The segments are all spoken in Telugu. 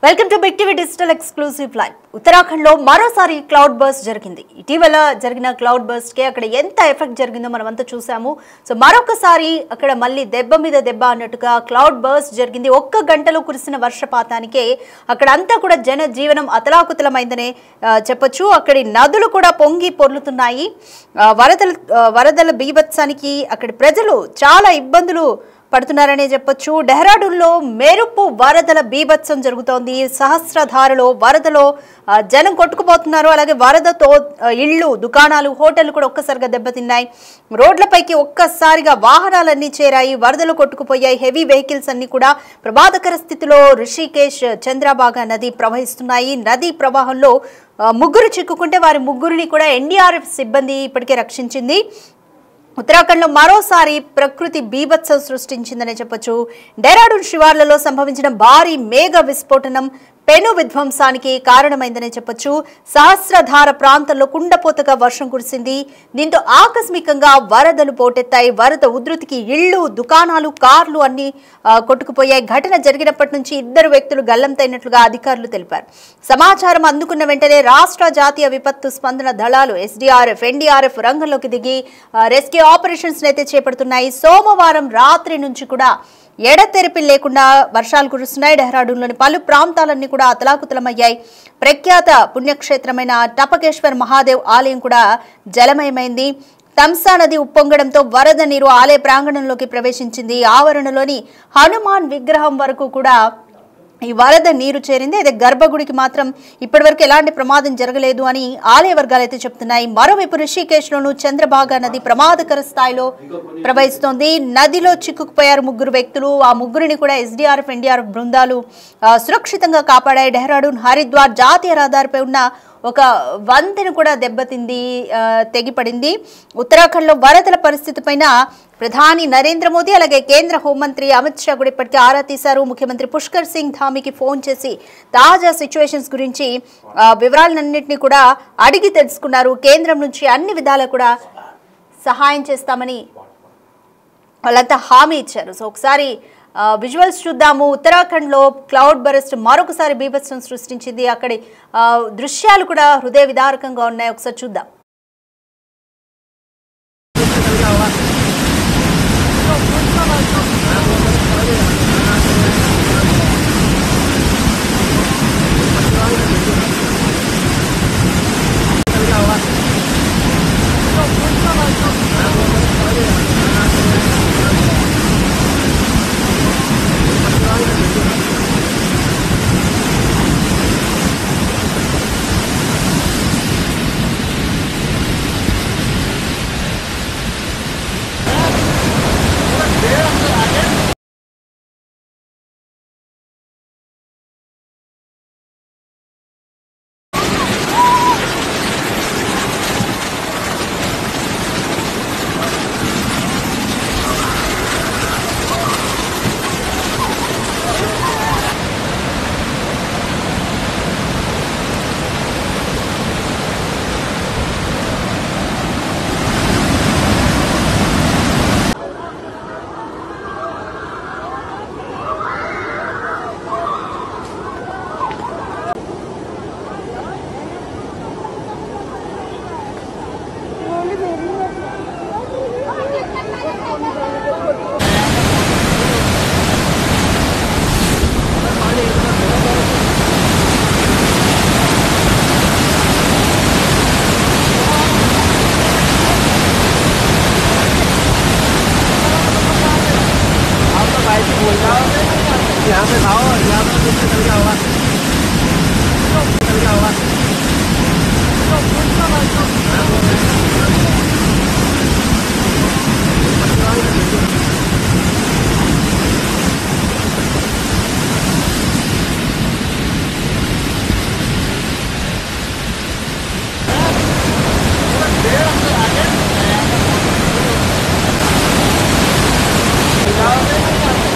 Welcome to big TV digital exclusive live. Uttarakhand లో మరోసారి క్లౌడ్ బర్స్ట్ జరిగింది. ఇటీవల జరిగిన క్లౌడ్ బర్స్ట్ కి అక్కడ ఎంత ఎఫెక్ట్ జరిగిందో మనమంతా చూసాము. సో మరొకసారి అక్కడ మళ్ళీ దెబ్బ మీద దెబ్బ అన్నట్టుగా క్లౌడ్ బర్స్ట్ జరిగింది. ఒక్క గంటలో కురిసిన వర్షపాతానికే అక్కడ అంతా కూడా జన జీవనం అతలాకుతలమైందనే చెప్పొచ్చు. అక్కడి నదులు కూడా పొంగి పొర్లుతున్నాయి. వరదల బీభత్సానికి అక్కడి ప్రజలు చాలా ఇబ్బందులు పడుతున్నారనే చెప్పొచ్చు. డెహ్రాడూన్లో మెరుపు వరదల బీభత్సం జరుగుతోంది. సహస్రధారలో వరదలో జనం కొట్టుకుపోతున్నారు. అలాగే వరదతో ఇళ్ళు, దుకాణాలు, హోటళ్లు కూడా ఒక్కసారిగా దెబ్బతిన్నాయి. రోడ్లపైకి ఒక్కసారిగా వాహనాలన్నీ చేరాయి. వరదలు కొట్టుకుపోయాయి. హెవీ వెహికల్స్ అన్ని కూడా ప్రమాదకర స్థితిలో రిషికేశ్, చంద్రబాగా నది ప్రవహిస్తున్నాయి. నదీ ప్రవాహంలో ముగ్గురు చిక్కుకుంటే వారి ముగ్గురిని కూడా ఎన్డీఆర్ఎఫ్ సిబ్బంది ఇప్పటికే రక్షించింది. ఉత్తరాఖండ్లో మరోసారి ప్రకృతి బీభత్సం సృష్టించిందనే చెప్పొచ్చు. డెహ్రాడూన్ శివార్లలో సంభవించిన భారీ మేఘ విస్ఫోటనం పెను విధ్వంసానికి కారణమైందనే చెప్పొచ్చు. సహస్రధార ప్రాంతంలో కుండపోతగా వర్షం కురిసింది. దీంతో ఆకస్మికంగా వరదలు పోటెత్తాయి. వరద ఉధృతికి ఇళ్లు, దుకాణాలు, కార్లు అన్ని కొట్టుకుపోయాయి. ఘటన జరిగినప్పటి నుంచి 2 వ్యక్తులు గల్లంతైనట్లుగా అధికారులు తెలిపారు. సమాచారం అందుకున్న వెంటనే రాష్ట్ర జాతీయ విపత్తు స్పందన దళాలు ఎస్డీఆర్ఎఫ్, ఎన్డీఆర్ఎఫ్ రంగంలోకి దిగి రెస్క్యూ ఆపరేషన్స్ అయితే చేపడుతున్నాయి. సోమవారం రాత్రి నుంచి కూడా ఎడతెరిపి లేకుండా వర్షాలు కురుస్తున్నాయి. డెహ్రాడూన్లోని పలు ప్రాంతాలన్నీ కూడా అతలాకుతలమయ్యాయి. ప్రఖ్యాత పుణ్యక్షేత్రమైన టపకేశ్వర్ మహాదేవ్ ఆలయం కూడా జలమయమైంది. తమ్సా నది ఉప్పొంగడంతో వరద నీరు ఆలయ ప్రాంగణంలోకి ప్రవేశించింది. ఆవరణలోని హనుమాన్ విగ్రహం వరకు కూడా ఈ వరద నీరు చేరింది. అయితే గర్భగుడికి మాత్రం ఇప్పటివరకు ఎలాంటి ప్రమాదం జరగలేదు అని ఆలయ వర్గాలు అయితే చెప్తున్నాయి. మరోవైపు రిషికేశ్లోనూ చంద్రబాగా నది ప్రమాదకర స్థాయిలో ప్రవహిస్తోంది. నదిలో చిక్కుకుపోయారు 3 వ్యక్తులు. ఆ ముగ్గురిని కూడా ఎస్డీఆర్ఎఫ్, ఎన్డీఆర్ఎఫ్ బృందాలు సురక్షితంగా కాపాడాయి. డెహ్రాడూన్ హరిద్వార్ జాతీయ రహదారిపై ఉన్న ఒక వంతెన కూడా దెబ్బతింది, తెగిపడింది. ఉత్తరాఖండ్లో వరదల పరిస్థితి పైన ప్రధాని నరేంద్ర మోదీ అలాగే కేంద్ర హోంమంత్రి అమిత్ షా కూడా ఇప్పటికే ఆరా తీశారు. ముఖ్యమంత్రి పుష్కర్ సింగ్ ధామీకి ఫోన్ చేసి తాజా సిచ్యువేషన్స్ గురించి వివరాలన్నింటినీ కూడా అడిగి తెలుసుకున్నారు. కేంద్రం నుంచి అన్ని విధాలా కూడా సహాయం చేస్తామని వాళ్ళంతా హామీ ఇచ్చారు. సో ఒకసారి విజువల్స్ చూద్దాము. ఉత్తరాఖండ్లో క్లౌడ్ బరస్ట్ మరొకసారి బీభత్సం సృష్టించింది. అక్కడి దృశ్యాలు కూడా హృదయ విదారకంగా ఉన్నాయి. ఒకసారి చూద్దాం. यहाँ पे खाओ, यहाँ पे चल गया होगा, चल गया होगा।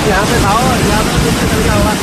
यहाँ पे खाओ, यहाँ पे चल गया होगा।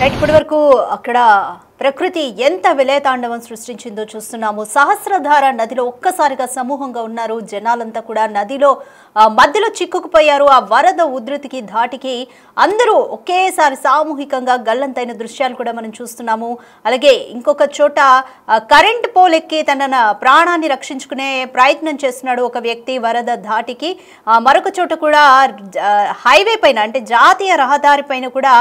రైట్, ఇప్పటి వరకు అక్కడ ప్రకృతి ఎంత విలయతాండవం సృష్టించిందో చూస్తున్నాము. సహస్రధార నదిలో ఒక్కసారిగా సమూహంగా ఉన్నారు జనాలంతా కూడా. నదిలో మధ్యలో చిక్కుకుపోయారు. ఆ వరద ఉధృతికి ధాటికి అందరూ ఒకేసారి సామూహికంగా గల్లంతైన దృశ్యాలు కూడా మనం చూస్తున్నాము. అలాగే ఇంకొక చోట కరెంట్ పోల్ ఎక్కి తన ప్రాణాన్ని రక్షించుకునే ప్రయత్నం చేస్తున్నాడు ఒక వ్యక్తి వరద ధాటికి. మరొక చోట కూడా హైవే పైన అంటే జాతీయ రహదారి పైన కూడా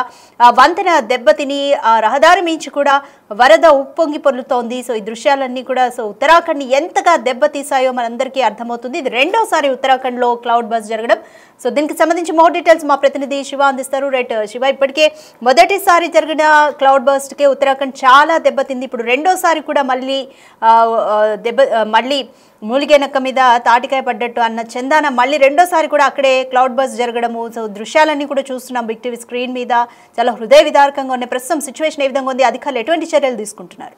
వంతెన దెబ్బతిని ఆ రహదారి మించి కూడా వరద ఉప్పొంగి పొర్లుతోంది. సో ఈ దృశ్యాలన్నీ కూడా ఉత్తరాఖండ్ ఎంతగా దెబ్బతీసాయో మనందరికీ అర్థమవుతుంది. ఇది రెండోసారి ఉత్తరాఖండ్లో క్లౌడ్ బస్ జరగడం. సో దీనికి సంబంధించి మోర్ డీటెయిల్స్ మా ప్రతినిధి శివ అందిస్తారు. రైట్ శివ, ఇప్పటికే మొదటిసారి జరిగిన క్లౌడ్ బస్ట్కే ఉత్తరాఖండ్ చాలా దెబ్బతింది. ఇప్పుడు రెండోసారి కూడా మళ్ళీ మూలిగేనక్క మీద తాటికాయ పడ్డట్టు అన్న చందాన మళ్ళీ రెండోసారి కూడా అక్కడే క్లౌడ్ బస్ జరగడము. సో దృశ్యాలన్నీ కూడా చూస్తున్నాం బిగ్ టీవీ స్క్రీన్ మీద. చాలా హృదయ విదారకంగా ఉన్న ప్రస్తుతం సిచ్యువేషన్ ఏ విధంగా ఉంది? అధికారులు ఎటువంటి చర్యలు తీసుకుంటున్నారు?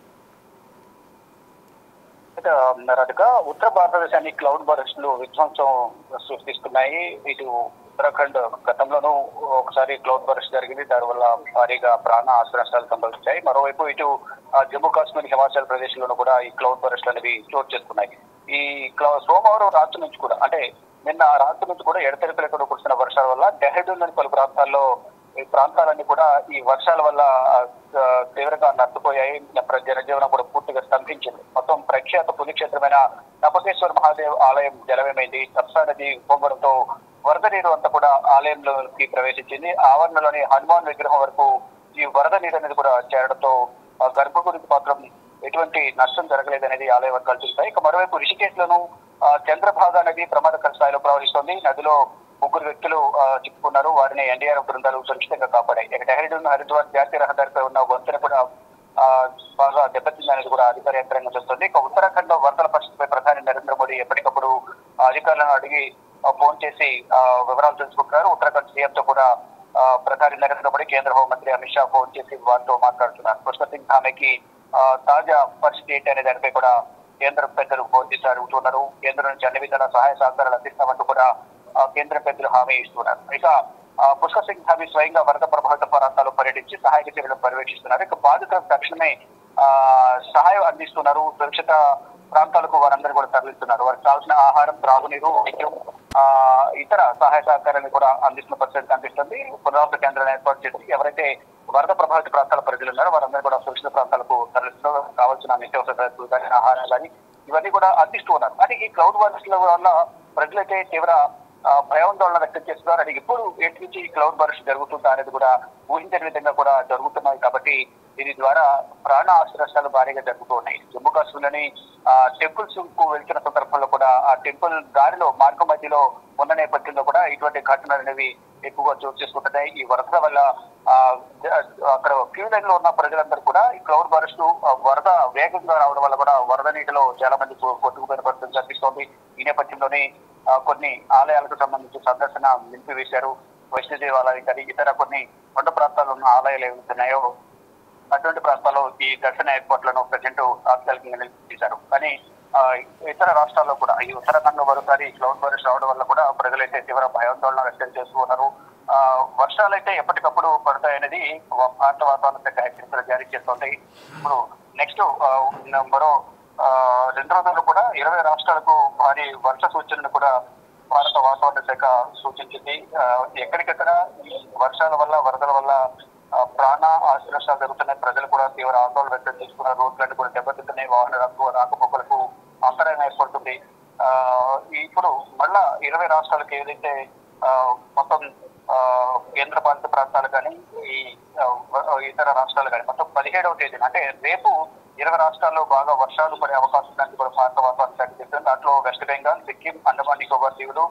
ఉత్తర భారతదేశాన్ని క్లౌడ్ బర్స్ట్లు విధ్వంసం సృష్టిస్తున్నాయి. ఇటు ఉత్తరాఖండ్ గతంలోనూ ఒకసారి క్లౌడ్ బర్స్ట్ జరిగింది, దానివల్ల భారీగా ప్రాణ నష్టాలు సంభవించాయి. మరోవైపు ఇటు జమ్మూ కాశ్మీర్, హిమాచల్ ప్రదేశ్ లోనూ కూడా ఈ క్లౌడ్ బర్స్ట్లు అనేవి చోటు చేసుకున్నాయి. ఈ సోమవారం రాత్రి నుంచి కూడా అంటే నిన్న రాత్రి నుంచి కూడా ఎడతెరిపి లేకుండా కురిసిన వర్షాల వల్ల డెహ్రాడూన్ పలు ప్రాంతాల్లో ఈ ప్రాంతాలన్నీ కూడా ఈ వర్షాల వల్ల తీవ్రంగా నష్టపోయాయి. జనజీవనం కూడా పూర్తిగా స్తంభించింది. మొత్తం ప్రఖ్యాత పుణ్యక్షేత్రమైన తపకేశ్వర మహాదేవ్ ఆలయం జలమయమైంది. తప్సా నది పొంగడంతో వరద నీరు అంతా కూడా ఆలయంలోకి ప్రవేశించింది. ఆవరణలోని హనుమాన్ విగ్రహం వరకు ఈ వరద నీరు అనేది కూడా చేరడంతో గర్భగుడికి మాత్రం ఎటువంటి నష్టం జరగలేదనేది ఆలయ వర్గాలు చూస్తాయి. ఇక మరోవైపు రిషికేశ్ లోను చంద్రభాగా నది ప్రమాదకర స్థాయిలో ప్రవహిస్తోంది. నదిలో 3 వ్యక్తులు చిక్కుకున్నారు. వారిని ఎన్డీఆర్ఎఫ్ బృందాలు సురక్షితంగా కాపాడాయి. ఇక డెహ్రాడూన్ హరిద్వార్ జాతీయ రహదారిపై ఉన్న వంతెన కూడా బాగా దెబ్బతిందనేది కూడా అధికార యంత్రాంగం చెప్తుంది. ఇక ఉత్తరాఖండ్ లో వరదల పరిస్థితిపై ప్రధాని నరేంద్ర మోడీ ఎప్పటికప్పుడు అధికారులను అడిగి ఫోన్ చేసి వివరాలు తెలుసుకుంటున్నారు. ఉత్తరాఖండ్ సీఎంతో కూడా ప్రధాని నరేంద్ర మోడీ, కేంద్ర హోంమంత్రి అమిత్ షా ఫోన్ చేసి వారితో మాట్లాడుతున్నారు. పుష్కర్ సింగ్ ధామేకి తాజా పరిస్థితి ఏంటి అనే దానిపై కూడా కేంద్ర పెద్దలు ఫోన్ చేసి అడుగుతున్నారు. కేంద్రం నుంచి అన్ని విధాల సహాయ సహకారాలు అందిస్తామంటూ కూడా కేంద్ర పెద్దలు హామీ ఇస్తున్నారు. ఇక పుష్కర్ సింగ్ ధామి స్వయంగా వరద ప్రభావిత ప్రాంతాల్లో పర్యటించి సహాయక చర్యలను పర్యవేక్షిస్తున్నారు. ఇక బాధితులకు తక్షణమే సహాయం అందిస్తున్నారు. సురక్షిత ప్రాంతాలకు వారందరూ కూడా తరలిస్తున్నారు. వారికి కావాల్సిన ఆహారం, త్రాగునీరు, వైద్యం, ఇతర సహాయ సహకారాన్ని కూడా అందిస్తున్న పరిస్థితి కనిపిస్తుంది. పునరావాస కేంద్రాలను ఏర్పాటు చేసి ఎవరైతే వరద ప్రభావిత ప్రాంతాల ప్రజలు ఉన్నారో వారందరూ కూడా సురక్షిత ప్రాంతాలకు తరలిస్తున్నారు. కావాల్సిన నిత్యావసర సరుకులు కానీ, ఆహారం కానీ ఇవన్నీ కూడా అందిస్తూ ఉన్నారు. కానీ ఈ క్లౌడ్ బర్స్ట్ల వల్ల ప్రజలైతే తీవ్ర భయాందోళన వ్యక్తం చేస్తున్నారు. అది ఎప్పుడు ఎటు నుంచి ఈ క్లౌడ్ బర్స్ట్ జరుగుతుందా అనేది కూడా ఊహించని విధంగా కూడా జరుగుతున్నాయి. కాబట్టి దీని ద్వారా ప్రాణ నష్టాలు భారీగా జరుగుతూ ఉన్నాయి. జమ్మూ కాశ్మీర్లోని టెంపుల్స్ కు వెళ్తున్న సందర్భంలో కూడా ఆ టెంపుల్ దారిలో మార్గ మధ్యలో ఉన్న నేపథ్యంలో కూడా ఇటువంటి ఘటనలు అనేవి ఎక్కువగా చోటు చేసుకుంటున్నాయి. ఈ వరద వల్ల అక్కడ క్యూ లైన్ లో ఉన్న ప్రజలందరూ కూడా ఈ క్లౌడ్ బర్స్ట్ వరద వేగంగా రావడం వల్ల కూడా వరద నీటిలో చాలా మంది కొట్టుకుపోయిన పరిస్థితి కనిపిస్తోంది. ఈ నేపథ్యంలోనే కొన్ని ఆలయాలకు సంబంధించి సందర్శన నిలిపివేశారు. వైష్ణోదేవి ఆలయం కానీ ఇతర కొన్ని కొండ ప్రాంతాల్లో ఉన్న ఆలయాలు ఏవైతున్నాయో అటువంటి ప్రాంతాల్లో ఈ దర్శన ఏర్పాట్లను ప్రజెంట్ తాత్కాలికంగా నిలిపివేశారు. కానీ ఇతర రాష్ట్రాల్లో కూడా ఈ ఉత్తరాఖండ్ లో మరోసారి క్లౌడ్ బర్స్ట్ రావడం వల్ల కూడా ప్రజలైతే తీవ్ర భయాందోళన వ్యక్తం చేస్తూ ఉన్నారు. వర్షాలైతే ఎప్పటికప్పుడు పడతాయనేది భారత వాతావరణ శాఖ హెచ్చరికలు జారీ చేస్తోంది. ఇప్పుడు నెక్స్ట్ మరో 2 రోజుల్లో కూడా 20 రాష్ట్రాలకు భారీ వర్ష సూచనను కూడా భారత వాతావరణ శాఖ సూచించింది. ఎక్కడికెక్కడ ఈ వర్షాల వల్ల, వరదల వల్ల ప్రాణ నష్టాలు జరుగుతున్నాయి. ప్రజలు కూడా తీవ్ర ఆందోళన వ్యక్తం చేస్తున్నారు. రోడ్లన్నీ కూడా దెబ్బతింటున్నాయి. వాహనాలకు రాకపోకలకు అంతరాయం ఏర్పడుతుంది. ఇప్పుడు మళ్ళా 20 రాష్ట్రాలకు ఏదైతే మొత్తం కేంద్ర పాలిత ప్రాంతాలు కానీ ఈ ఇతర రాష్ట్రాలు కానీ మొత్తం 17వ తేదీన అంటే రేపు 20 రాష్ట్రాల్లో బాగా వర్షాలు పడే అవకాశం ఉందని కూడా భారత వాతావరణ శాఖ చెప్తుంది. దాంట్లో వెస్ట్ బెంగాల్, సిక్కిం, అండమాన్ నికోబార్ దీవులు,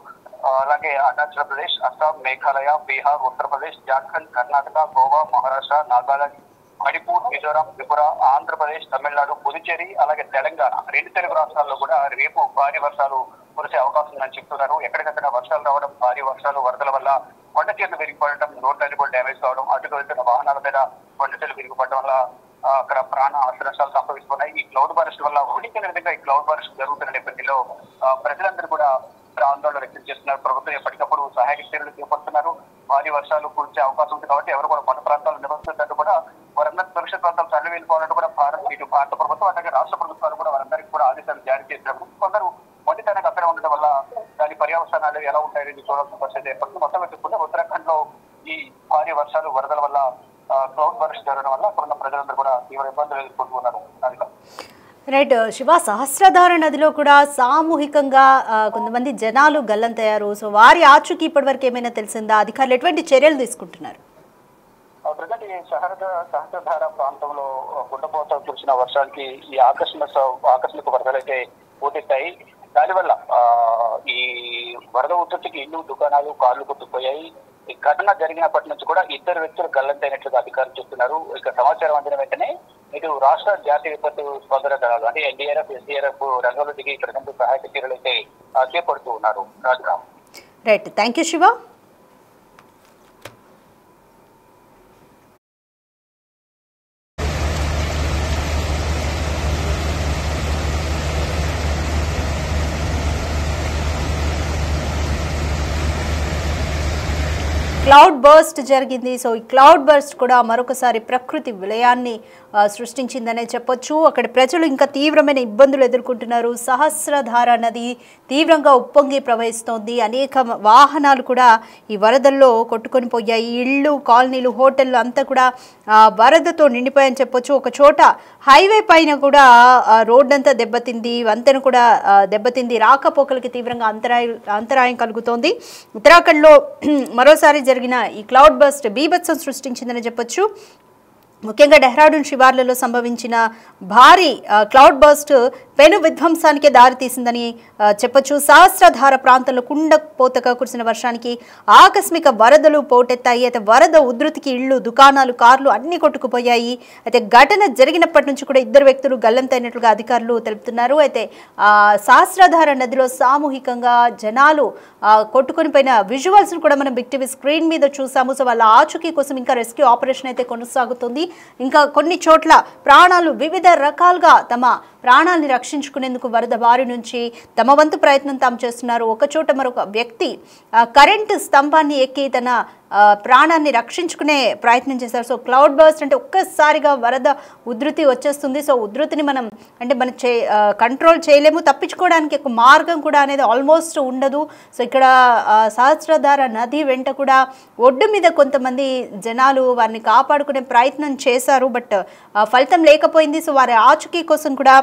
అలాగే అరుణాచల్ ప్రదేశ్, అస్సాం, మేఘాలయ, బీహార్, ఉత్తరప్రదేశ్, జార్ఖండ్, కర్ణాటక, గోవా, మహారాష్ట్ర, నాగాలాండ్, మణిపూర్, మిజోరాం, త్రిపుర, ఆంధ్రప్రదేశ్, తమిళనాడు, పుదుచ్చేరి, అలాగే తెలంగాణ 2 తెలుగు రాష్ట్రాల్లో కూడా రేపు భారీ వర్షాలు కురిసే అవకాశం ఉందని చెప్తున్నారు. ఎక్కడికక్కడ వర్షాలు రావడం, భారీ వర్షాలు, వరదల వల్ల కొండ చర్యలు విరిగిపడటం, రోడ్లన్నీ కూడా డ్యామేజ్ కావడం, అటుకు వెళ్తున్న వాహనాల మీద కొండ చర్యలు విరిగిపడడం వల్ల అక్కడ ప్రాణ నష్టాలు సంభవిస్తున్నాయి. ఈ క్లౌడ్ బర్స్ట్ వల్ల ఊహించిన విధంగా ఈ క్లౌడ్ బర్స్ట్ జరుగుతున్న నేపథ్యంలో ప్రజలందరూ కూడా ఆందోళన వ్యక్తం చేస్తున్నారు. ప్రభుత్వం ఎప్పటికప్పుడు సహాయక చర్యలు చేపడుతున్నారు. భారీ వర్షాలు కురిసే అవకాశం ఉంది కాబట్టి ఎవరు కూడా కొండ ప్రాంతాల్లో నివసిస్తున్నట్టు కూడా కేంద్రంతో అలాగే రాష్ట్ర ప్రభుత్వాలు కూడా వారందరికీ కూడా ఆదేశాలు జారీ చేసినప్పుడు కొందరు మొండితనానికి అక్కడ ఉండడం వల్ల దాని పర్యవసానాలు ఎలా ఉంటాయని చూడాల్సిన పరిస్థితి ఏర్పడుతుంది. మొత్తం చూసుకుంటే ఉత్తరాఖండ్ లో ఈ భారీ వర్షాలు వరదల వల్ల క్లౌడ్ బర్స్ట్ జరగడం వల్ల అక్కడ ఉన్న ప్రజలందరూ కూడా తీవ్ర ఇబ్బందులు ఎదుర్కొంటున్నారు. రైట్ శివ, సహస్రధార నదిలో కూడా సామూహికంగా కొంతమంది జనాలు గల్లంతయ్యారు. సో వారి ఆచూకీ ఇప్పటి వరకు ఏమైనా తెలిసిందా? అధికారులు ఎటువంటి చర్యలు తీసుకుంటున్నారు? ప్రజెంట్ ఈ సహస్రధార ప్రాంతంలో కుండపోత కురిసిన వర్షానికి ఈ ఆకస్మిక వరదలు అయితే పోటెత్తాయి. దానివల్ల ఈ వరద ఉధృతికి ఇల్లు, దుకాణాలు, కార్లు కొట్టుకుపోయాయి. ఈ ఘటన జరిగినప్పటి నుంచి కూడా 2 వ్యక్తులు గల్లంతైనట్లుగా అధికారులు చెప్తున్నారు. ఇక సమాచారం అందిన వెంటనే ఇటు రాష్ట్ర జాతీయ విపత్తు స్పందన దళాలు అంటే ఎన్డీఆర్ఎఫ్, ఎస్డీఆర్ఎఫ్ రంగంలో దిగి ప్రజెంట్ సహాయక చర్యలు అయితే చేపడుతూ ఉన్నారు. Right, thank you Shiva. Cloud burst జరిగింది. సో ఈ క్లౌడ్ బర్స్ట్ కూడా మరొకసారి ప్రకృతి విలయాన్ని సృష్టించిందనే చెప్పొచ్చు. అక్కడ ప్రజలు ఇంకా తీవ్రమైన ఇబ్బందులు ఎదుర్కొంటున్నారు. సహస్రధార నది తీవ్రంగా ఉప్పొంగి ప్రవహిస్తోంది. అనేక వాహనాలు కూడా ఈ వరదల్లో కొట్టుకొని పోయాయి. ఇళ్ళు, కాలనీలు, హోటళ్ళు అంతా కూడా వరదతో నిండిపోయాయని చెప్పొచ్చు. ఒక చోట హైవే పైన కూడా రోడ్ అంతా దెబ్బతింది, వంతెన కూడా దెబ్బతింది. రాకపోకలకి తీవ్రంగా అంతరాయం కలుగుతోంది. ఉత్తరాఖండ్లో మరోసారి జరిగిన ఈ క్లౌడ్ బర్స్ట్ బీభత్సం సృష్టించిందని చెప్పొచ్చు. ముఖ్యంగా డెహ్రాడూన్ శివార్లలో సంభవించిన భారీ క్లౌడ్ బర్స్ట్ పెను విధ్వంసానికి దారితీసిందని చెప్పొచ్చు. సహస్రధార ప్రాంతంలో కుండపోతగా కురిసిన వర్షానికి ఆకస్మిక వరదలు పోటెత్తాయి. అయితే వరద ఉధృతికి ఇళ్ళు, దుకాణాలు, కార్లు అన్ని కొట్టుకుపోయాయి. అయితే ఘటన జరిగినప్పటి నుంచి కూడా 2 వ్యక్తులు గల్లంతైనట్లుగా అధికారులు తెలుపుతున్నారు. అయితే సహస్రధార నదిలో సామూహికంగా జనాలు కొట్టుకొని పోయిన విజువల్స్ కూడా మనం బిగ్ టీవీ స్క్రీన్ మీద చూసాము. సో వాళ్ళ ఆచూకీ కోసం ఇంకా రెస్క్యూ ఆపరేషన్ అయితే కొనసాగుతుంది. ఇంకా కొన్ని చోట్ల ప్రాణాలు వివిధ రకాలుగా తమ ప్రాణాలని రక్షించుకునేందుకు వరద బారి నుంచి తమ వంతు ప్రయత్నం తాము చేస్తున్నారు. ఒక చోట మరొక వ్యక్తి కరెంటు స్తంభాన్ని ఎక్కి తన ప్రాణాన్ని రక్షించుకునే ప్రయత్నం చేశారు. సో క్లౌడ్ బర్స్ట్ అంటే ఒక్కసారిగా వరద ఉధృతి వచ్చేస్తుంది. సో ఉధృతిని మనం కంట్రోల్ చేయలేము, తప్పించుకోవడానికి ఒక మార్గం కూడా అనేది ఆల్మోస్ట్ ఉండదు. సో ఇక్కడ సహస్రధార నది వెంట కూడా ఒడ్డు మీద కొంతమంది జనాలు వారిని కాపాడుకునే ప్రయత్నం చేశారు. బట్ ఫలితం లేకపోయింది. సో వారి ఆచూకీ కోసం కూడా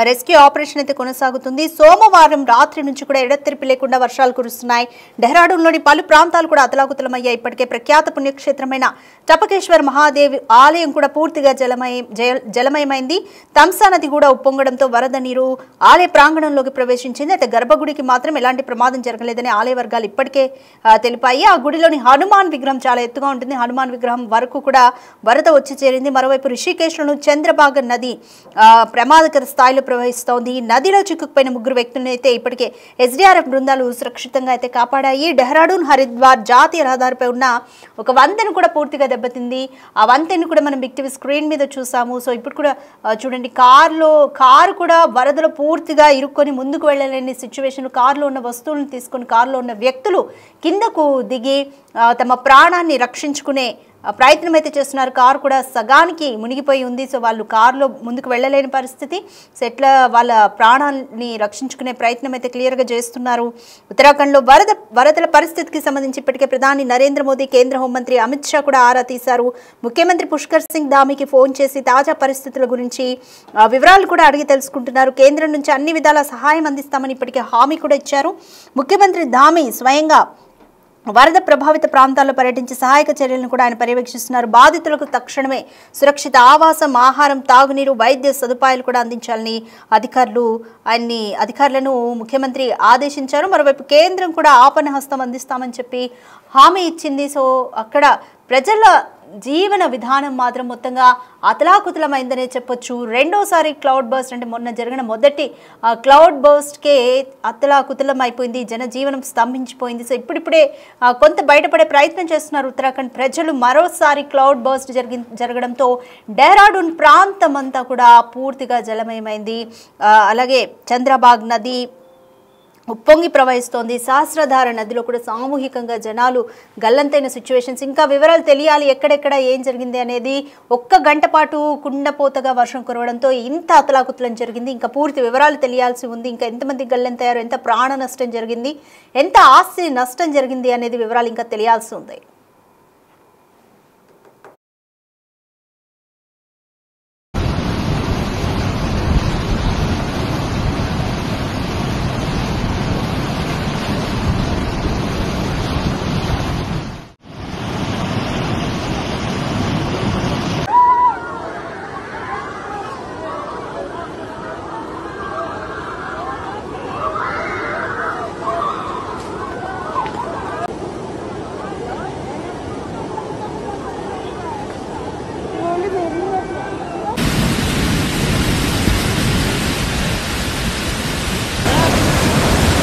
రెస్క్యూ ఆపరేషన్ అయితే కొనసాగుతుంది. సోమవారం రాత్రి నుంచి కూడా ఎడతెరిపి లేకుండా వర్షాలు కురుస్తున్నాయి. డెహ్రాడూన్లోని పలు ప్రాంతాలు కూడా అతలాకుతలమయ్యాయి. ఇప్పటికే ప్రఖ్యాత పుణ్యక్షేత్రమైన టపకేశ్వర్ మహాదేవ్ ఆలయం కూడా పూర్తిగా జలమయమైంది. తంసా నది కూడా ఉప్పొంగడంతో వరద నీరు ఆలయ ప్రాంగణంలోకి ప్రవేశించింది. అయితే గర్భగుడికి మాత్రం ఎలాంటి ప్రమాదం జరగలేదని ఆలయ వర్గాలు ఇప్పటికే తెలిపాయి. ఆ గుడిలోని హనుమాన్ విగ్రహం చాలా ఎత్తుగా ఉంటుంది. హనుమాన్ విగ్రహం వరకు కూడా వరద వచ్చి చేరింది. మరోవైపు రిషికేశ్లోను చంద్రబాగ నది ప్రమాదకర స్థాయి ప్రవహిస్తోంది. నదిలో చిక్కుకుపోయిన 3 వ్యక్తులను అయితే ఇప్పటికే ఎస్డీఆర్ఎఫ్ బృందాలు సురక్షితంగా అయితే కాపాడాయి. డెహ్రాడూన్ హరిద్వార్ జాతీయ రహదారిపై ఉన్న ఒక వంతెన కూడా పూర్తిగా దెబ్బతింది. ఆ వంతెన కూడా మనం బిగ్ టీవీ స్క్రీన్ మీద చూసాము. సో ఇప్పుడు కూడా చూడండి, కారు కూడా వరదలో పూర్తిగా ఇరుక్కొని ముందుకు వెళ్ళలేని సిచ్యువేషన్. కారులో ఉన్న వస్తువులను తీసుకొని కారులో ఉన్న వ్యక్తులు కిందకు దిగి తమ ప్రాణాన్ని రక్షించుకునే ప్రయత్నం అయితే చేస్తున్నారు. కారు కూడా సగానికి మునిగిపోయి ఉంది. సో వాళ్ళు కారులో ముందుకు వెళ్ళలేని పరిస్థితి. సో ఎట్లా వాళ్ళ ప్రాణాన్ని రక్షించుకునే ప్రయత్నం అయితే క్లియర్గా చేస్తున్నారు. ఉత్తరాఖండ్లో వరదల పరిస్థితికి సంబంధించి ఇప్పటికే ప్రధాని నరేంద్ర మోదీ, కేంద్ర హోంమంత్రి అమిత్ షా కూడా ఆరా తీశారు. ముఖ్యమంత్రి పుష్కర్ సింగ్ ధామీకి ఫోన్ చేసి తాజా పరిస్థితుల గురించి వివరాలు కూడా అడిగి తెలుసుకుంటున్నారు. కేంద్రం నుంచి అన్ని విధాల సహాయం అందిస్తామని ఇప్పటికే హామీ కూడా ఇచ్చారు. ముఖ్యమంత్రి ధామీ స్వయంగా వరద ప్రభావిత ప్రాంతాల్లో పర్యటించి సహాయక చర్యలను కూడా ఆయన పర్యవేక్షిస్తున్నారు. బాధితులకు తక్షణమే సురక్షిత ఆవాసం, ఆహారం, తాగునీరు, వైద్య సదుపాయాలు కూడా అందించాలని అధికారులను ముఖ్యమంత్రి ఆదేశించారు. మరోవైపు కేంద్రం కూడా ఆపన్న హస్తం అందిస్తామని చెప్పి హామీ ఇచ్చింది. సో అక్కడ ప్రజల జీవన విధానం మాత్రం మొత్తంగా అతలాకుతలమైందనే చెప్పొచ్చు. రెండోసారి క్లౌడ్ బర్స్ట్ అంటే మొన్న జరిగిన మొదటి క్లౌడ్ బర్స్ట్కే అతలాకుతలం అయిపోయింది. జనజీవనం స్తంభించిపోయింది. సో ఇప్పుడిప్పుడే కొంత బయటపడే ప్రయత్నం చేస్తున్నారు ఉత్తరాఖండ్ ప్రజలు. మరోసారి క్లౌడ్ బర్స్ట్ జరగడంతో డెహ్రాడూన్ ప్రాంతం అంతా కూడా పూర్తిగా జలమయమైంది. అలాగే చంద్రబాగ్ నది ఉప్పొంగి ప్రవహిస్తోంది. సహస్రధార నదిలో కూడా సామూహికంగా జనాలు గల్లంతైన సిచ్యువేషన్స్. ఇంకా వివరాలు తెలియాలి, ఎక్కడెక్కడ ఏం జరిగింది అనేది. ఒక్క గంట పాటు కుండపోతగా వర్షం కురవడంతో ఇంత అతలాకుతలం జరిగింది. ఇంకా పూర్తి వివరాలు తెలియాల్సి ఉంది. ఇంకా ఎంతమంది గల్లంతయ్యారు, ఎంత ప్రాణ నష్టం జరిగింది, ఎంత ఆస్తి నష్టం జరిగింది అనేది వివరాలు ఇంకా తెలియాల్సి ఉంది.